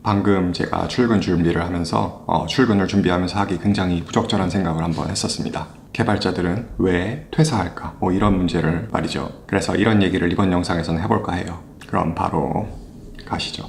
방금 제가 출근 준비를 하면서 출근을 준비하면서 하기 굉장히 부적절한 생각을 한번 했었습니다. 개발자들은 왜 퇴사할까? 뭐 이런 문제를 말이죠. 그래서 이런 얘기를 이번 영상에서는 해볼까 해요. 그럼 바로 가시죠.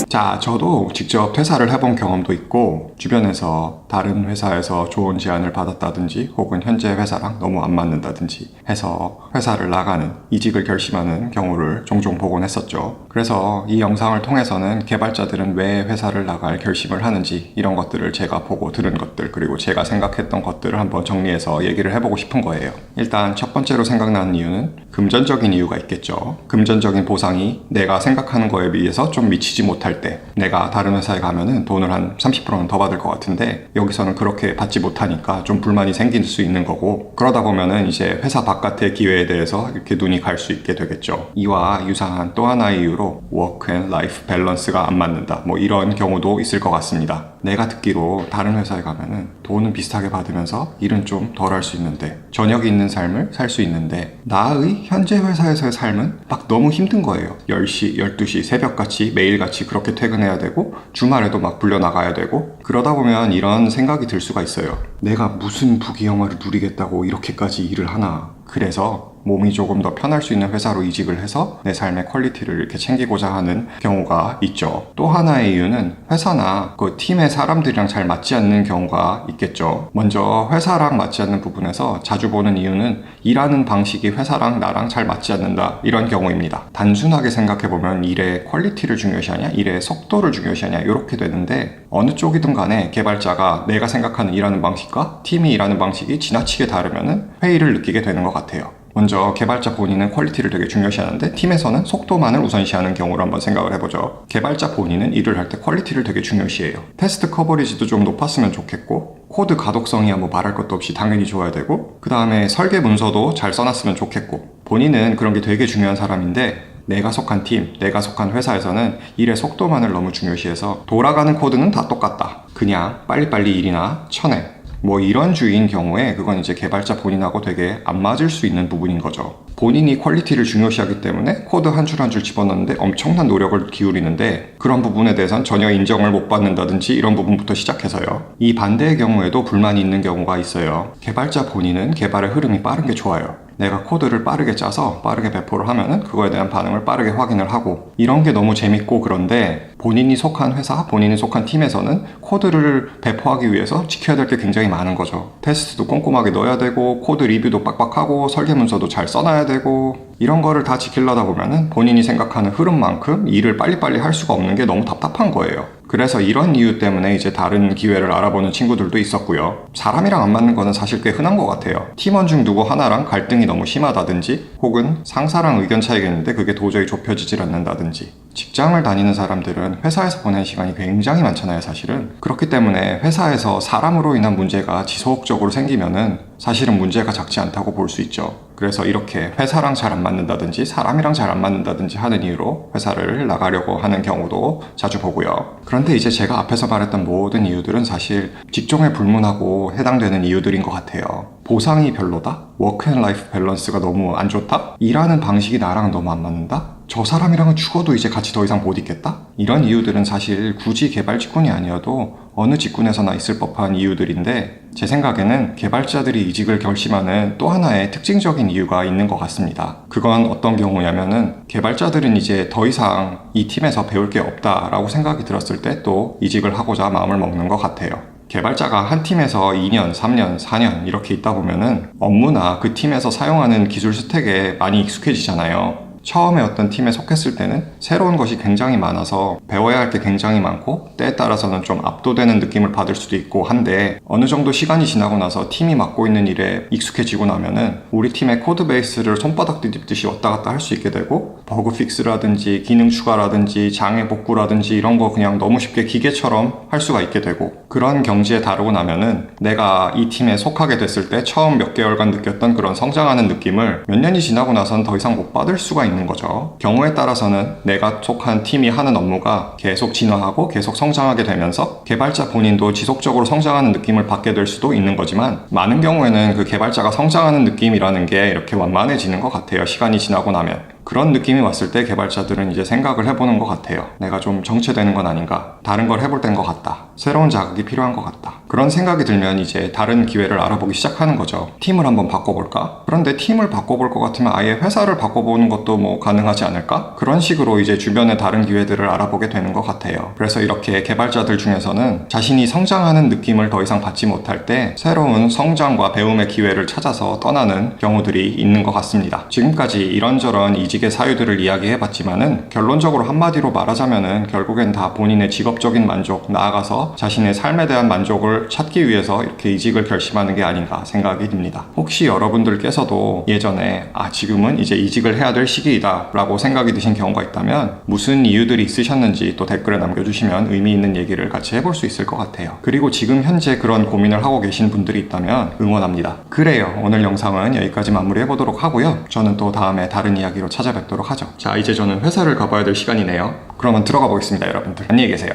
자, 저도 직접 퇴사를 해본 경험도 있고 주변에서 다른 회사에서 좋은 제안을 받았다든지 혹은 현재 회사랑 너무 안 맞는다든지 해서 회사를 나가는, 이직을 결심하는 경우를 종종 보곤 했었죠. 그래서 이 영상을 통해서는 개발자들은 왜 회사를 나갈 결심을 하는지 이런 것들을 제가 보고 들은 것들, 그리고 제가 생각했던 것들을 한번 정리해서 얘기를 해보고 싶은 거예요. 일단 첫 번째로 생각나는 이유는 금전적인 이유가 있겠죠. 금전적인 보상이 내가 생각하는 거에 비해서 좀 미치지 못할 때, 내가 다른 회사에 가면은 돈을 한 30%는 더 받을 것 같은데 여기서는 그렇게 받지 못하니까 좀 불만이 생길 수 있는 거고, 그러다 보면은 이제 회사 바깥의 기회에 대해서 이렇게 눈이 갈 수 있게 되겠죠. 이와 유사한 또 하나의 이유로 워크 앤 라이프 밸런스가 안 맞는다, 뭐 이런 경우도 있을 것 같습니다. 내가 듣기로 다른 회사에 가면은 돈은 비슷하게 받으면서 일은 좀 덜 할 수 있는데, 저녁이 있는 삶을 살 수 있는데 나의 현재 회사에서의 삶은 막 너무 힘든 거예요. 10시, 12시, 새벽같이 매일같이 그렇게 퇴근해야 되고 주말에도 막 불려나가야 되고, 그러다 보면 이런 생각이 들 수가 있어요. 내가 무슨 부귀영화를 누리겠다고 이렇게까지 일을 하나. 그래서 몸이 조금 더 편할 수 있는 회사로 이직을 해서 내 삶의 퀄리티를 이렇게 챙기고자 하는 경우가 있죠. 또 하나의 이유는 회사나 그 팀의 사람들이랑 잘 맞지 않는 경우가 있겠죠. 먼저 회사랑 맞지 않는 부분에서 자주 보는 이유는 일하는 방식이 회사랑 나랑 잘 맞지 않는다, 이런 경우입니다. 단순하게 생각해보면 일의 퀄리티를 중요시하냐, 일의 속도를 중요시하냐 이렇게 되는데, 어느 쪽이든 간에 개발자가 내가 생각하는 일하는 방식과 팀이 일하는 방식이 지나치게 다르면은 회의를 느끼게 되는 것 같아요. 먼저 개발자 본인은 퀄리티를 되게 중요시하는데 팀에서는 속도만을 우선시하는 경우를 한번 생각을 해보죠. 개발자 본인은 일을 할 때 퀄리티를 되게 중요시해요. 테스트 커버리지도 좀 높았으면 좋겠고, 코드 가독성이야 뭐 말할 것도 없이 당연히 좋아야 되고, 그 다음에 설계 문서도 잘 써놨으면 좋겠고, 본인은 그런 게 되게 중요한 사람인데 내가 속한 팀, 내가 속한 회사에서는 일의 속도만을 너무 중요시해서 돌아가는 코드는 다 똑같다, 그냥 빨리빨리 일이나 쳐내, 뭐 이런 주의인 경우에 그건 이제 개발자 본인하고 되게 안 맞을 수 있는 부분인 거죠. 본인이 퀄리티를 중요시하기 때문에 코드 한 줄 한 줄 집어넣는데 엄청난 노력을 기울이는데 그런 부분에 대해서는 전혀 인정을 못 받는다든지 이런 부분부터 시작해서요. 이 반대의 경우에도 불만이 있는 경우가 있어요. 개발자 본인은 개발의 흐름이 빠른 게 좋아요. 내가 코드를 빠르게 짜서 빠르게 배포를 하면은 그거에 대한 반응을 빠르게 확인을 하고, 이런 게 너무 재밌고, 그런데 본인이 속한 회사, 본인이 속한 팀에서는 코드를 배포하기 위해서 지켜야 될 게 굉장히 많은 거죠. 테스트도 꼼꼼하게 넣어야 되고, 코드 리뷰도 빡빡하고, 설계 문서도 잘 써놔야 되고, 이런 거를 다 지키려다 보면은 본인이 생각하는 흐름만큼 일을 빨리빨리 할 수가 없는 게 너무 답답한 거예요. 그래서 이런 이유 때문에 이제 다른 기회를 알아보는 친구들도 있었고요. 사람이랑 안 맞는 거는 사실 꽤 흔한 것 같아요. 팀원 중 누구 하나랑 갈등이 너무 심하다든지, 혹은 상사랑 의견 차이가 있는데 그게 도저히 좁혀지질 않는다든지. 직장을 다니는 사람들은 회사에서 보낸 시간이 굉장히 많잖아요, 사실은. 그렇기 때문에 회사에서 사람으로 인한 문제가 지속적으로 생기면은 사실은 문제가 작지 않다고 볼 수 있죠. 그래서 이렇게 회사랑 잘 안 맞는다든지 사람이랑 잘 안 맞는다든지 하는 이유로 회사를 나가려고 하는 경우도 자주 보고요. 그런데 이제 제가 앞에서 말했던 모든 이유들은 사실 직종에 불문하고 해당되는 이유들인 것 같아요. 보상이 별로다? 워크 앤 라이프 밸런스가 너무 안 좋다? 일하는 방식이 나랑 너무 안 맞는다? 저 사람이랑은 죽어도 이제 같이 더 이상 못 있겠다? 이런 이유들은 사실 굳이 개발 직군이 아니어도 어느 직군에서나 있을 법한 이유들인데, 제 생각에는 개발자들이 이직을 결심하는 또 하나의 특징적인 이유가 있는 것 같습니다. 그건 어떤 경우냐면은 개발자들은 이제 더 이상 이 팀에서 배울 게 없다라고 생각이 들었을 때 또 이직을 하고자 마음을 먹는 것 같아요. 개발자가 한 팀에서 2년, 3년, 4년 이렇게 있다 보면은 업무나 그 팀에서 사용하는 기술 스택에 많이 익숙해지잖아요. 처음에 어떤 팀에 속했을 때는 새로운 것이 굉장히 많아서 배워야 할 게 굉장히 많고, 때에 따라서는 좀 압도되는 느낌을 받을 수도 있고 한데, 어느 정도 시간이 지나고 나서 팀이 맡고 있는 일에 익숙해지고 나면은 우리 팀의 코드 베이스를 손바닥 뒤집듯이 왔다 갔다 할 수 있게 되고, 버그 픽스라든지 기능 추가라든지 장애 복구라든지 이런 거 그냥 너무 쉽게 기계처럼 할 수가 있게 되고, 그런 경지에 다루고 나면은 내가 이 팀에 속하게 됐을 때 처음 몇 개월간 느꼈던 그런 성장하는 느낌을 몇 년이 지나고 나선 더 이상 못 받을 수가 있는 거죠. 경우에 따라서는 내가 속한 팀이 하는 업무가 계속 진화하고 계속 성장하게 되면서 개발자 본인도 지속적으로 성장하는 느낌을 받게 될 수도 있는 거지만, 많은 경우에는 그 개발자가 성장하는 느낌이라는 게 이렇게 완만해지는 것 같아요. 시간이 지나고 나면. 그런 느낌이 왔을 때 개발자들은 이제 생각을 해보는 것 같아요. 내가 좀 정체되는 건 아닌가? 다른 걸 해볼 때인 것 같다. 새로운 자극이 필요한 것 같다. 그런 생각이 들면 이제 다른 기회를 알아보기 시작하는 거죠. 팀을 한번 바꿔볼까? 그런데 팀을 바꿔볼 것 같으면 아예 회사를 바꿔보는 것도 뭐 가능하지 않을까? 그런 식으로 이제 주변의 다른 기회들을 알아보게 되는 것 같아요. 그래서 이렇게 개발자들 중에서는 자신이 성장하는 느낌을 더 이상 받지 못할 때 새로운 성장과 배움의 기회를 찾아서 떠나는 경우들이 있는 것 같습니다. 지금까지 이런저런 이직의 사유들을 이야기해봤지만은 결론적으로 한마디로 말하자면은 결국엔 다 본인의 직업적인 만족, 나아가서 자신의 삶에 대한 만족을 찾기 위해서 이렇게 이직을 결심하는 게 아닌가 생각이 듭니다. 혹시 여러분들께서도 예전에 지금은 이제 이직을 해야 될 시기이다 라고 생각이 드신 경우가 있다면 무슨 이유들이 있으셨는지 또 댓글에 남겨주시면 의미 있는 얘기를 같이 해볼 수 있을 것 같아요. 그리고 지금 현재 그런 고민을 하고 계신 분들이 있다면 응원합니다. 그래요. 오늘 영상은 여기까지 마무리해보도록 하고요. 저는 또 다음에 다른 이야기로 찾아뵙도록 하죠. 자, 이제 저는 회사를 가봐야 될 시간이네요. 그러면 들어가 보겠습니다, 여러분들. 안녕히 계세요.